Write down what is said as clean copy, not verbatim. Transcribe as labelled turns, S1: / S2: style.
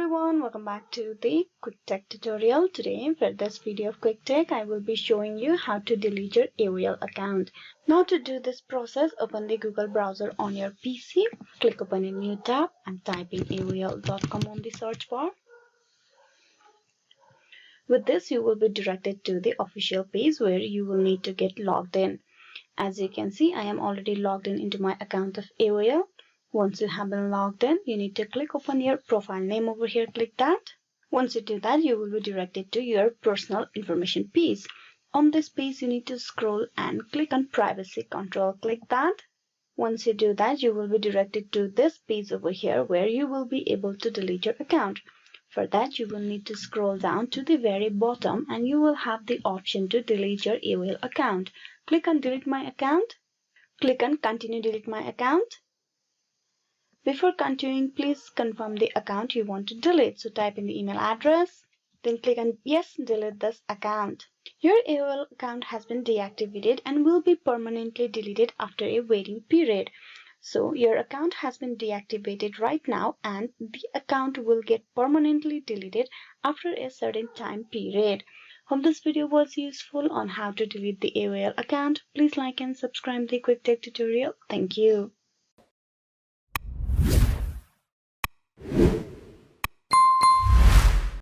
S1: everyone, welcome back to the Quick Tech tutorial. Today for this video of Quick Tech, I will be showing you how to delete your AOL account. Now to do this process, open the Google browser on your PC, click open a new tab and type in AOL.com on the search bar. With this, you will be directed to the official page where you will need to get logged in. As you can see, I am already logged in into my account of AOL. Once you have been logged in, you need to click open your profile name over here, click that. Once you do that, you will be directed to your personal information page. On this page, you need to scroll and click on privacy control, click that. Once you do that, you will be directed to this page over here where you will be able to delete your account. For that, you will need to scroll down to the very bottom and you will have the option to delete your AOL account. Click on delete my account. Click on continue delete my account. Before continuing, please confirm the account you want to delete. So type in the email address, then click on yes, delete this account. Your AOL account has been deactivated and will be permanently deleted after a waiting period. So your account has been deactivated right now and the account will get permanently deleted after a certain time period. Hope this video was useful on how to delete the AOL account. Please like and subscribe the Quick Tech tutorial. Thank you.